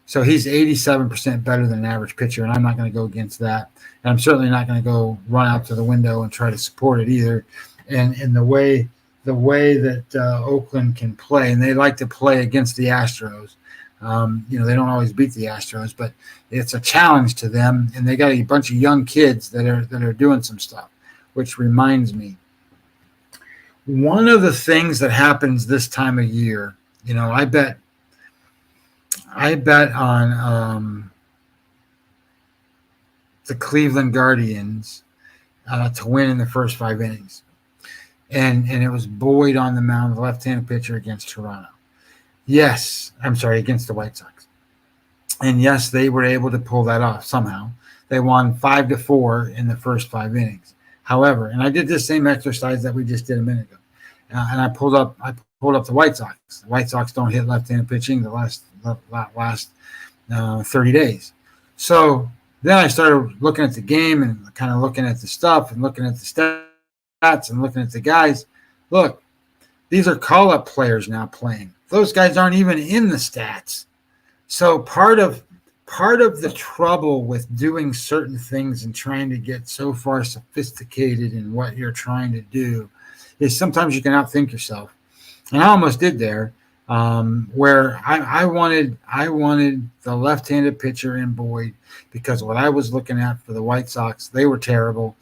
So he's 87% better than an average pitcher, and I'm not going to go against that. And I'm certainly not going to go run out to the window and try to support it either. And in the way that Oakland can play, and they like to play against the Astros. They don't always beat the Astros, but it's a challenge to them, and they got a bunch of young kids that are doing some stuff. Which reminds me, one of the things that happens this time of year, I bet on the Cleveland Guardians to win in the first 5 innings. And it was Boyd on the mound, the left-handed pitcher against Toronto. Yes, I'm sorry, against the White Sox. And yes, they were able to pull that off somehow. They won 5-4 in the first 5 innings. However, and I did this same exercise that we just did a minute ago, and I pulled up the White Sox. The White Sox don't hit left-handed pitching the last 30 days. So then I started looking at the game and kind of looking at the stuff and looking at the stats and looking at the guys. Look, these are call-up players now playing. Those guys aren't even in the stats. So part of the trouble with doing certain things and trying to get so far sophisticated in what you're trying to do is sometimes you can outthink yourself. And I almost did there, where I wanted the left-handed pitcher in Boyd because what I was looking at for the White Sox, they were terrible,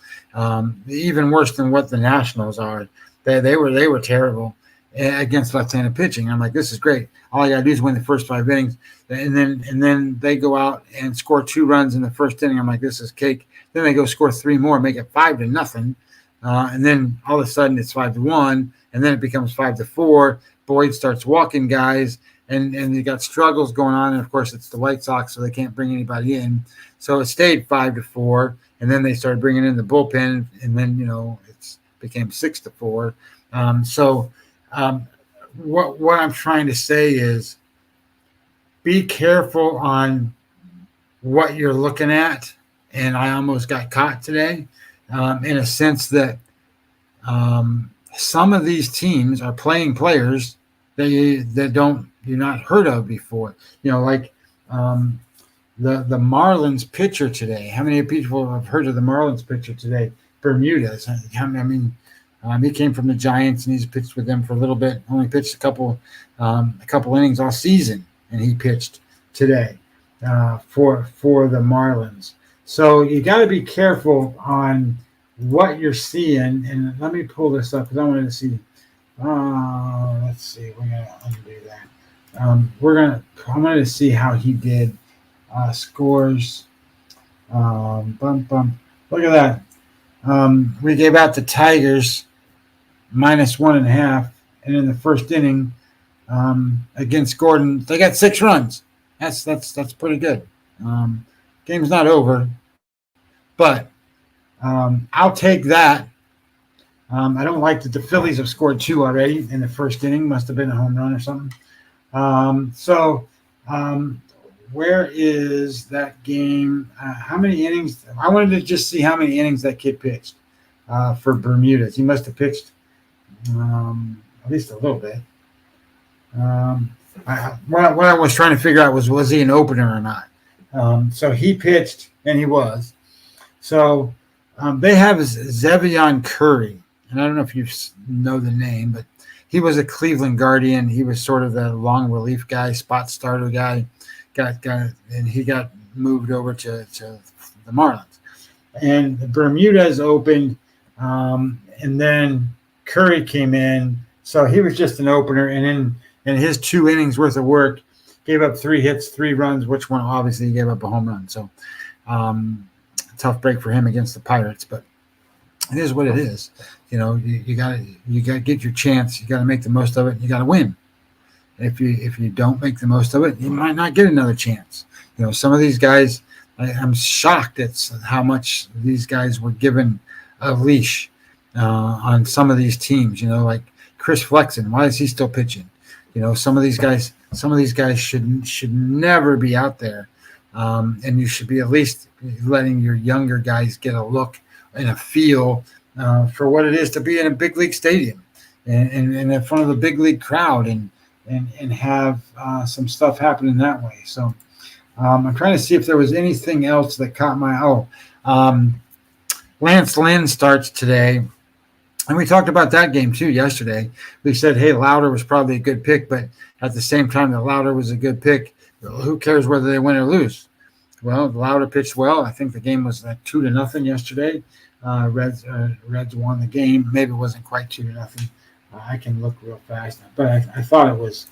even worse than what the Nationals are. They were terrible. against left-handed pitching. I'm like, this is great. All I got to do is win the first 5 innings, and then they go out and score 2 runs in the first inning. I'm like, this is cake. Then they go score 3 more, make it 5-0, and then all of a sudden it's 5-1, and then it becomes 5-4. Boyd starts walking guys, and you got struggles going on, and of course it's the White Sox, so they can't bring anybody in. So it stayed 5-4, and then they started bringing in the bullpen, and then it became 6-4. What I'm trying to say is be careful on what you're looking at. And I almost got caught today in a sense that some of these teams are playing players that you're not heard of before. Like the Marlins pitcher today. How many people have heard of the Marlins pitcher today? Bermudez. I mean, he came from the Giants, and he's pitched with them for a little bit. Only pitched a couple innings all season, and he pitched today for the Marlins. So you got to be careful on what you're seeing. And let me pull this up because I wanted to see. Let's see. We're gonna undo that. I wanted to see how he did scores. Look at that. We gave out the Tigers -1.5, and in the first inning against Gordon, they got 6 runs. That's pretty good. Game's not over, but I'll take that. I don't like that the Phillies have scored 2 already in the first inning. Must have been a home run or something. Where is that game? How many innings? I wanted to just see how many innings that kid pitched for Bermudez. He must have pitched at least a little bit. What I was trying to figure out was he an opener or not? So he pitched, and he was. So they have Zevion Curry, and I don't know if you know the name, but he was a Cleveland Guardian. He was sort of the long relief guy, spot starter guy. And he got moved over to the Marlins. And Bermudez opened, and then Curry came in. So he was just an opener, and in his 2 innings worth of work, gave up 3 hits, 3 runs, which one obviously he gave up a home run. So tough break for him against the Pirates, but it is what it is. You gotta get your chance. You gotta make the most of it. And you gotta win. If you don't make the most of it, you might not get another chance. Some of these guys, I'm shocked at how much these guys were given a leash on some of these teams. Like Chris Flexen, why is he still pitching? Some of these guys should never be out there, and you should be at least letting your younger guys get a look and a feel for what it is to be in a big league stadium and in front of a big league crowd and have some stuff happening that way. So I'm trying to see if there was anything else that caught my Lance Lynn starts today. And we talked about that game too yesterday. We said, hey, Lauder was probably a good pick, but at the same time that Lauder was a good pick, who cares whether they win or lose? Well, Lauder pitched well. I think the game was 2-0 yesterday. Reds won the game. Maybe it wasn't quite 2-0. I can look real fast, but I thought it was.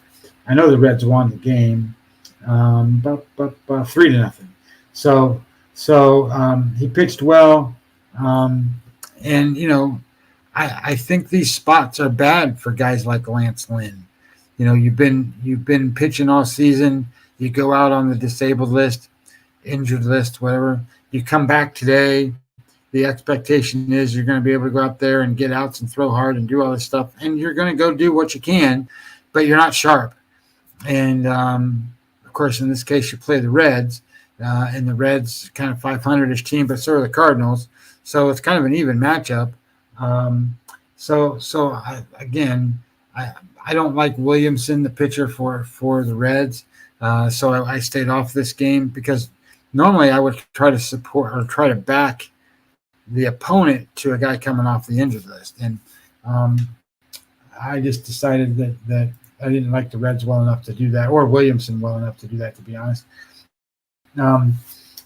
I know the Reds won the game, but 3-0. So he pitched well, and I think these spots are bad for guys like Lance Lynn. You've been pitching all season. You go out on the disabled list, injured list, whatever. You come back today. The expectation is you're going to be able to go out there and get outs and throw hard and do all this stuff, and you're going to go do what you can, but you're not sharp. And of course, in this case, you play the Reds, and the Reds kind of 500-ish team, but so are the Cardinals. So it's kind of an even matchup. I don't like Williamson, the pitcher for the Reds. So I stayed off this game because normally I would try to support or try to back the opponent to a guy coming off the injured list. And I just decided that I didn't like the Reds well enough to do that, or Williamson well enough to do that, to be honest. And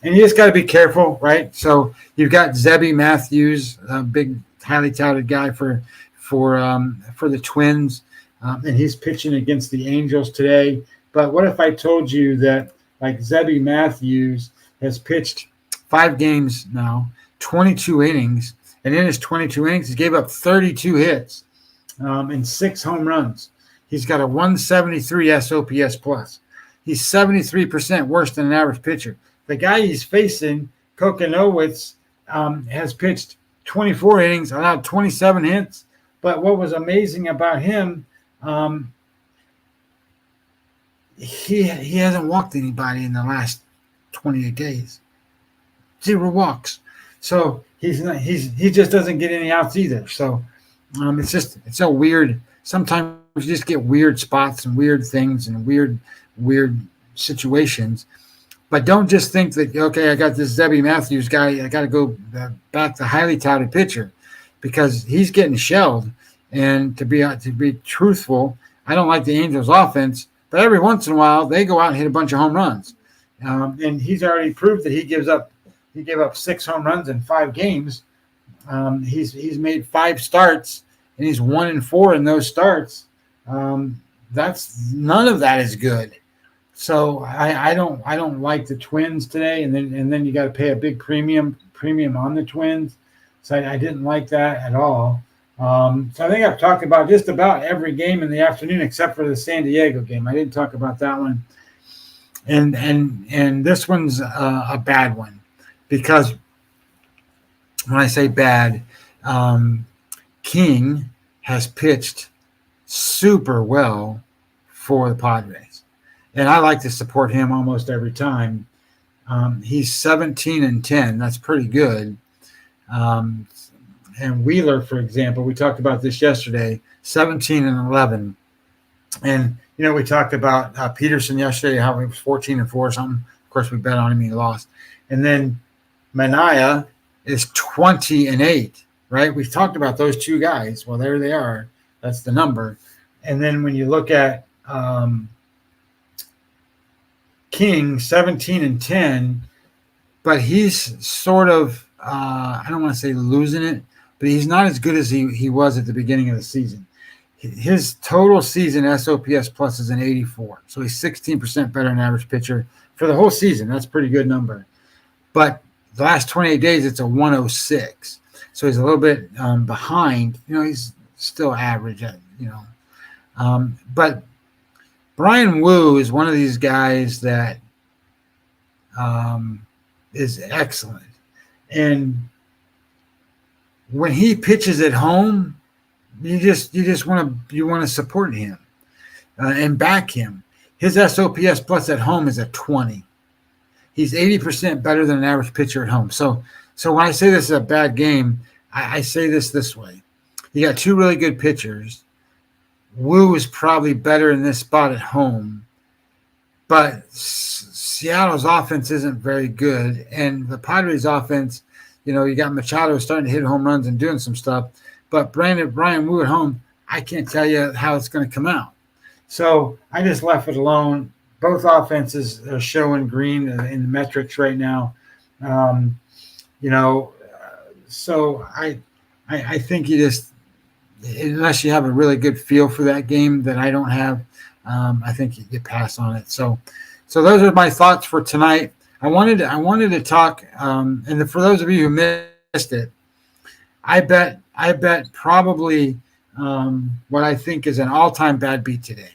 you just got to be careful, right? So you've got Zebby Matthews, a big, highly touted guy for the Twins. and he's pitching against the Angels today. But what if I told you that, like, Zebby Matthews has pitched 5 games now, 22 innings, and in his 22 innings, he gave up 32 hits and 6 home runs. He's got a 173 SOPS plus. He's 73% worse than an average pitcher. The guy he's facing, Kokonowitz, has pitched 24 innings, allowed 27 hits. But what was amazing about him, he hasn't walked anybody in the last 28 days. 0 walks. So he just doesn't get any outs either. So it's so weird. Sometimes you just get weird spots and weird things and weird situations. But don't just think that, okay, I got this Zebby Matthews guy, I got to go back the highly touted pitcher, because he's getting shelled. And to be truthful, I don't like the Angels' offense, but every once in a while they go out and hit a bunch of home runs. And he's already proved that he gave up 6 home runs in 5 games. He's made 5 starts, and he's 1-4 in those starts. That's none of that is good. So I don't like the Twins today, and then you got to pay a big premium on the Twins. So I didn't like that at all. So I think I've talked about just about every game in the afternoon except for the San Diego game. I didn't talk about that one, and this one's a bad one, because when I say bad, King has pitched super well for the Padres, and I like to support him almost every time. He's 17-10. That's pretty good. And Wheeler, for example, we talked about this yesterday, 17-11. And, we talked about Peterson yesterday, how he was 14-4 or something. Of course, we bet on him and he lost. And then Manaea is 20-8, right? We've talked about those 2 guys. Well, there they are. That's the number. And then when you look at King, 17-10, but he's sort of, I don't want to say losing it, but he's not as good as he was at the beginning of the season. His total season SOPS plus is an 84. So he's 16% better than average pitcher for the whole season. That's a pretty good number. But the last 28 days, it's a 106. So he's a little bit behind. He's still average, but Brian Wu is one of these guys that is excellent. And when he pitches at home, you just want to support him and back him. His SOPS plus at home is a 20. He's 80% better than an average pitcher at home. So when I say this is a bad game, I say this way: you got 2 really good pitchers. Wu is probably better in this spot at home, but Seattle's offense isn't very good, and the Padres' offense. You got Machado starting to hit home runs and doing some stuff, but Brian Wu at home, I can't tell you how it's going to come out. So I just left it alone. Both offenses are showing green in the metrics right now. So I think you just, unless you have a really good feel for that game that I don't have, I think you pass on it. So those are my thoughts for tonight. I wanted to talk, and for those of you who missed it, I bet probably what I think is an all-time bad beat today,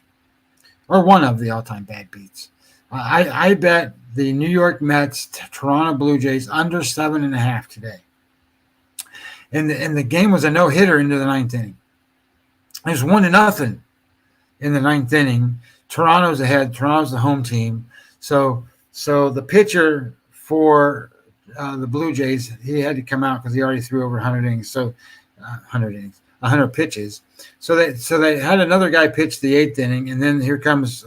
or one of the all-time bad beats. I bet the New York Mets, Toronto Blue Jays under 7.5 today, and the game was a no-hitter into the 9th inning. It was 1-0 in the 9th inning. Toronto's ahead. Toronto's the home team. So the pitcher for the Blue Jays, he had to come out because he already threw over 100 innings. 100 pitches. So they had another guy pitch the 8th inning, and then here comes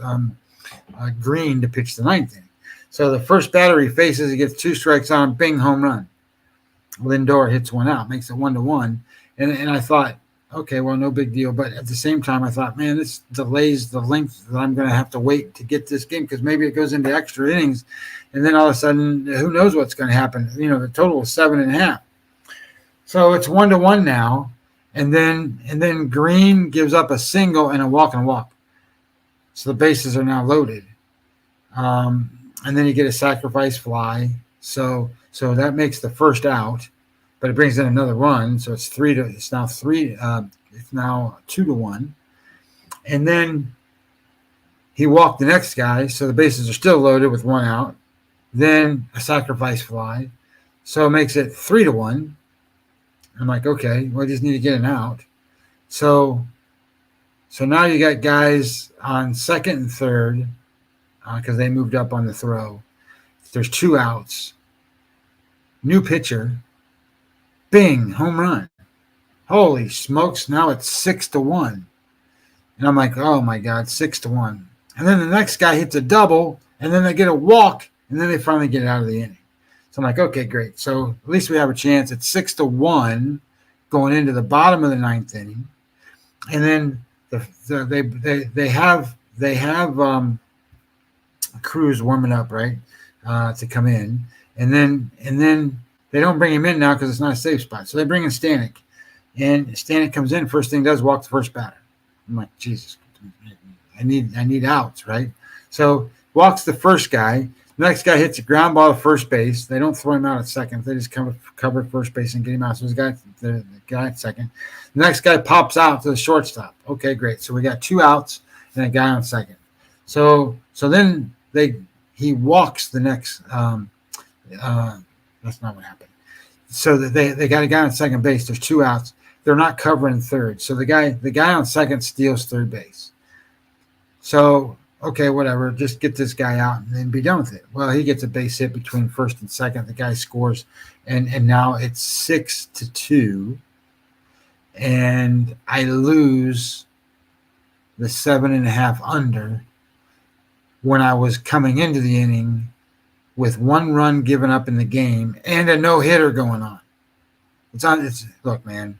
Green to pitch the 9th inning. So the first batter he faces, he gets 2 strikes on him, bing, home run. Lindor hits one out, makes it 1-1. And I thought, okay, well, no big deal. But at the same time, I thought, man, this delays the length that I'm going to have to wait to get this game, because maybe it goes into extra innings. And then all of a sudden, who knows what's going to happen? The total was 7.5. So it's 1-1 now. and then Green gives up a single and a walk. So the bases are now loaded. And then you get a sacrifice fly. So that makes the first out, but it brings in another run. So it's now 2-1. And then he walked the next guy. So the bases are still loaded with one out. Then a sacrifice fly. So it makes it 3-1. I'm like, okay, well, I just need to get an out. So now you got guys on second and third because they moved up on the throw. There's 2 outs. New pitcher. Bing, home run. Holy smokes, now it's 6-1. And I'm like, oh my God, 6-1. And then the next guy hits a double, and then they get a walk, and then they finally get it out of the inning. So I'm like, okay, great. So at least we have a chance. It's 6-1 going into the bottom of the 9th inning. And then they have Cruz warming up, right, to come in. And then they don't bring him in now because it's not a safe spot. So they bring in Stanek. And Stanek comes in, first thing does, walk the first batter. I'm like, Jesus, I need outs, right? So walks the first guy. The next guy hits a ground ball to first base. They don't throw him out at second. They just cover first base and get him out. So the guy at second. The next guy pops out to the shortstop. Okay, great. So we got 2 outs and a guy on second. So then he walks the next. That's not what happened. So they got a guy on second base. There's 2 outs. They're not covering third. So the guy on second steals third base. So, okay, whatever. Just get this guy out and then be done with it. Well, he gets a base hit between first and second. The guy scores, and now it's 6-2. And I lose the 7.5 under when I was coming into the inning with 1 run given up in the game and a no-hitter going on. Look, man,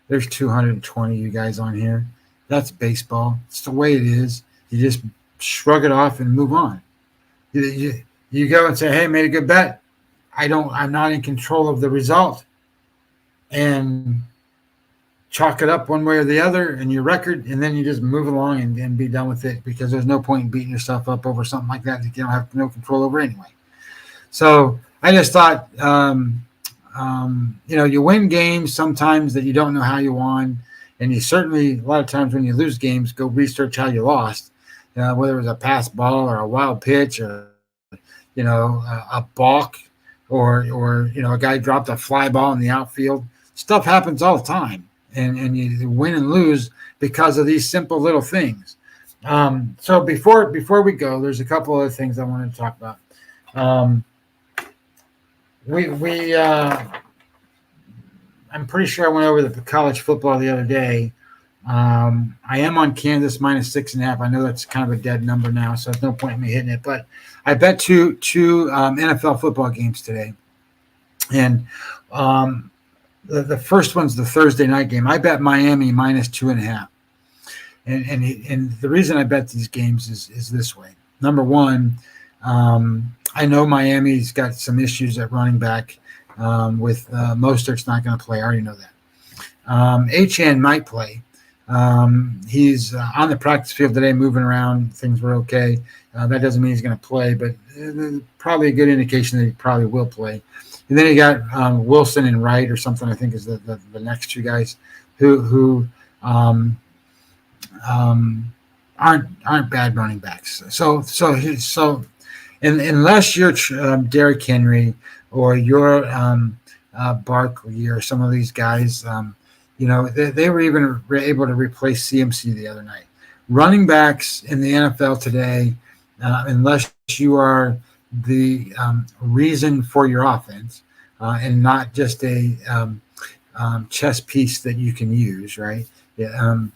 there's 220 you guys on here. That's baseball. It's the way it is. You just shrug it off and move on. You go and say, hey, made a good bet. I'm not in control of the result. And chalk it up one way or the other in your record, and then you just move along and be done with it, because there's no point in beating yourself up over something like that you don't have no control over anyway. So I just thought, you win games sometimes that you don't know how you won, and you certainly, a lot of times when you lose games, go research how you lost, whether it was a pass ball or a wild pitch or, a balk or a guy dropped a fly ball in the outfield. Stuff happens all the time. And you win and lose because of these simple little things. So before we go, there's a couple other things I wanted to talk about. I'm pretty sure I went over the college football the other day. I am on Kansas -6.5. I know that's kind of a dead number now, so there's no point in me hitting it. But I bet two NFL football games today, and the first one's the Thursday night game. I bet Miami -2.5. And the reason I bet these games is this way. Number one, I know Miami's got some issues at running back with Mostert's not going to play. I already know that. H.N. might play. He's on the practice field today, moving around. Things were okay. That doesn't mean he's going to play, but probably a good indication that he probably will play. And then you got Wilson and Wright or something, I think is the next 2 guys who aren't bad running backs. So unless you're Derrick Henry or you're Barkley or some of these guys, they were even able to replace CMC the other night. Running backs in the NFL today, unless you are the reason for your offense and not just a chess piece that you can use, right? Yeah,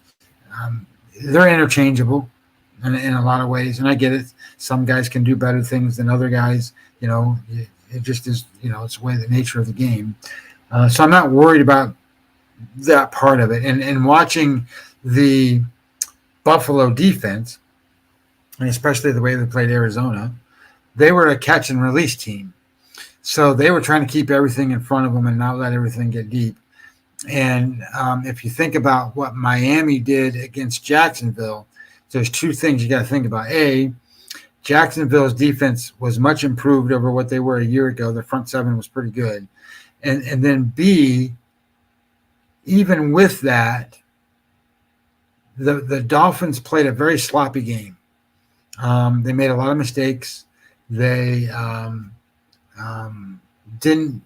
they're interchangeable in a lot of ways, and I get it. Some guys can do better things than other guys. It just is, it's the way, the nature of the game. So I'm not worried about that part of it. And watching the Buffalo defense, and especially the way they played Arizona, they were a catch and release team. So they were trying to keep everything in front of them and not let everything get deep. And if you think about what Miami did against Jacksonville, there's two things you got to think about. A, Jacksonville's defense was much improved over what they were a year ago. Their front seven was pretty good. And then B, even with that, the Dolphins played a very sloppy game. They made a lot of mistakes. They didn't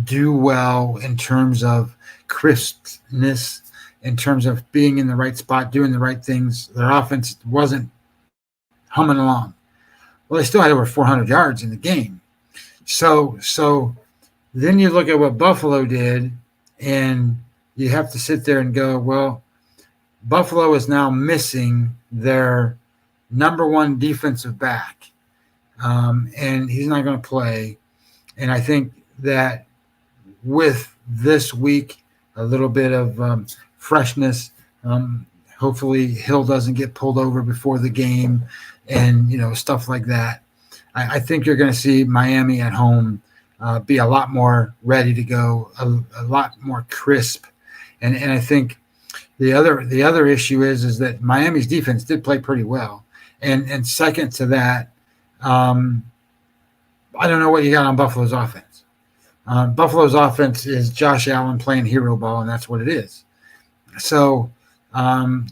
do well in terms of crispness, in terms of being in the right spot, doing the right things. Their offense wasn't humming along. Well, they still had over 400 yards in the game. So then you look at what Buffalo did, and you have to sit there and go, well, Buffalo is now missing their number one defensive back, and he's not going to play. And I think that with this week, a little bit of freshness, hopefully Hill doesn't get pulled over before the game and, stuff like that. I think you're going to see Miami at home be a lot more ready to go, a lot more crisp. And I think the other issue is that Miami's defense did play pretty well. And second to that, I don't know what you got on Buffalo's offense. Buffalo's offense is Josh Allen playing hero ball, and that's what it is. So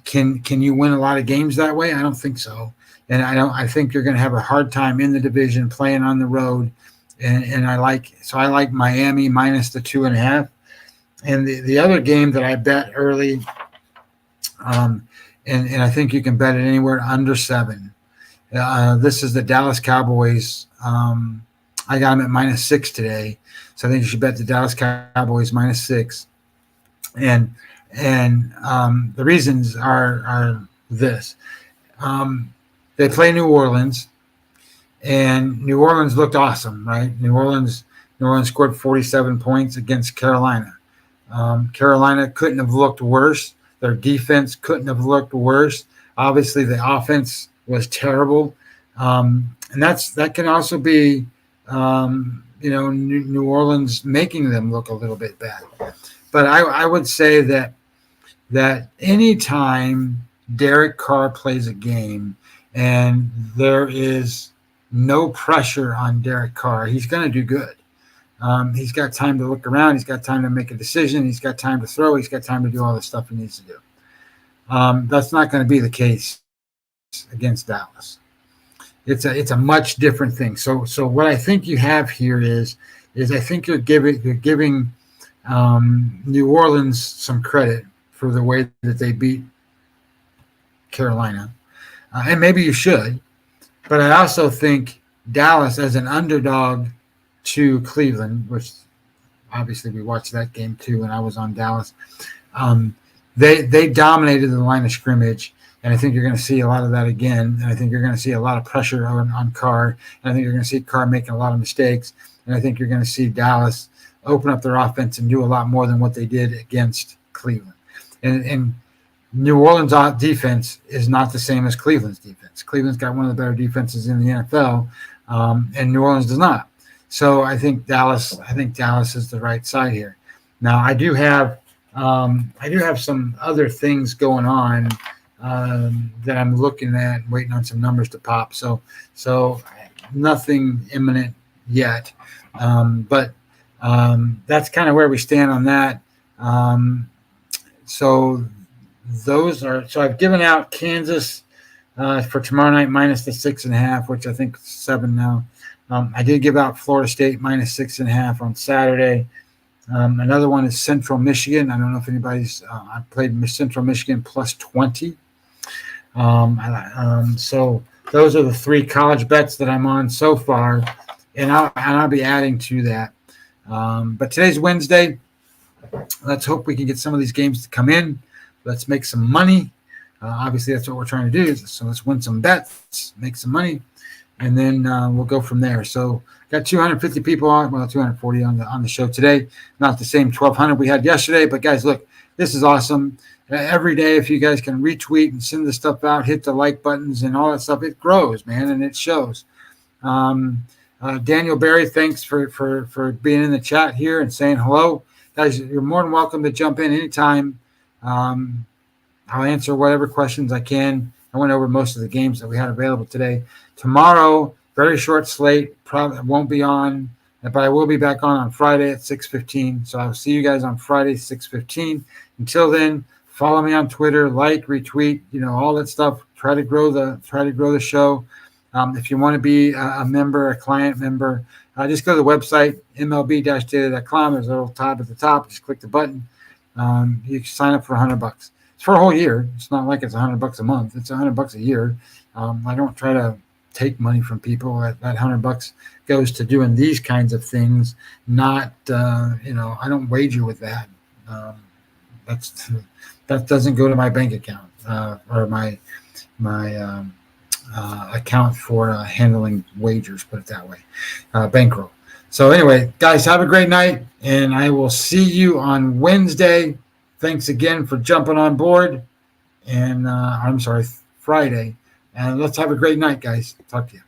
can you win a lot of games that way? I don't think so. And I think you're going to have a hard time in the division playing on the road. And I like Miami minus the 2.5. And the other game that I bet early, and I think you can bet it anywhere under 7. This is the Dallas Cowboys. I got them at -6 today, so I think you should bet the Dallas Cowboys -6. And the reasons are this: they play New Orleans, and New Orleans looked awesome, right? New Orleans scored 47 points against Carolina. Carolina couldn't have looked worse. Their defense couldn't have looked worse. Obviously, the offense was terrible, and that can also be, New Orleans making them look a little bit bad. But I would say that anytime Derek Carr plays a game and there is no pressure on Derek Carr, he's going to do good. He's got time to look around. He's got time to make a decision. He's got time to throw. He's got time to do all the stuff he needs to do. That's not going to be the case against Dallas. It's a much different thing. So what I think you have here is I think you're giving New Orleans some credit for the way that they beat Carolina, and maybe you should. But I also think Dallas as an underdog to Cleveland, which obviously we watched that game too, and I was on Dallas. They dominated the line of scrimmage, and I think you're going to see a lot of that again. And I think you're going to see a lot of pressure on Carr, and I think you're going to see Carr making a lot of mistakes, and I think you're going to see Dallas open up their offense and do a lot more than what they did against Cleveland. And New Orleans' defense is not the same as Cleveland's defense. Cleveland's got one of the better defenses in the NFL, and New Orleans does not. So I think Dallas is the right side here. Now I do have some other things going on that I'm looking at, waiting on some numbers to pop. So nothing imminent yet, but that's kind of where we stand on that. So I've given out Kansas for tomorrow night minus the 6.5, which I think is 7 now. I did give out Florida State minus 6.5 on Saturday. Another one is Central Michigan. I don't know if anybody's I played Central Michigan plus 20. So those are the 3 college bets that I'm on so far, and I'll be adding to that. But today's Wednesday. Let's hope we can get some of these games to come in. Let's make some money. Obviously, that's what we're trying to do. So let's win some bets, make some money, and then we'll go from there. So got 250 people on, 240 on the show today. Not the same 1,200 we had yesterday, but guys, look, this is awesome. Every day, if you guys can retweet and send this stuff out, hit the like buttons and all that stuff, it grows, man, and it shows. Daniel Barry, thanks for being in the chat here and saying hello. guys, you're more than welcome to jump in anytime. I'll answer whatever questions I can. I went over most of the games that we had available today. Tomorrow, very short slate. Probably won't be on, but I will be back on Friday at 6:15. So I'll see you guys on Friday, 6:15. Until then, follow me on Twitter, like, retweet, all that stuff. Try to grow the show. If you want to be a member, a client member, just go to the website, mlb-daily.com. There's a little tab at the top. Just click the button. You can sign up for $100. It's for a whole year. It's not like it's $100 a month. It's $100 a year. I don't try to take money from people. That $100 goes to doing these kinds of things. Not, I don't wager with that. That doesn't go to my bank account or my account for handling wagers. Put it that way. Bankroll. So anyway, guys, have a great night, and I will see you on Wednesday. Thanks again for jumping on board, and Friday. And let's have a great night, guys. Talk to you.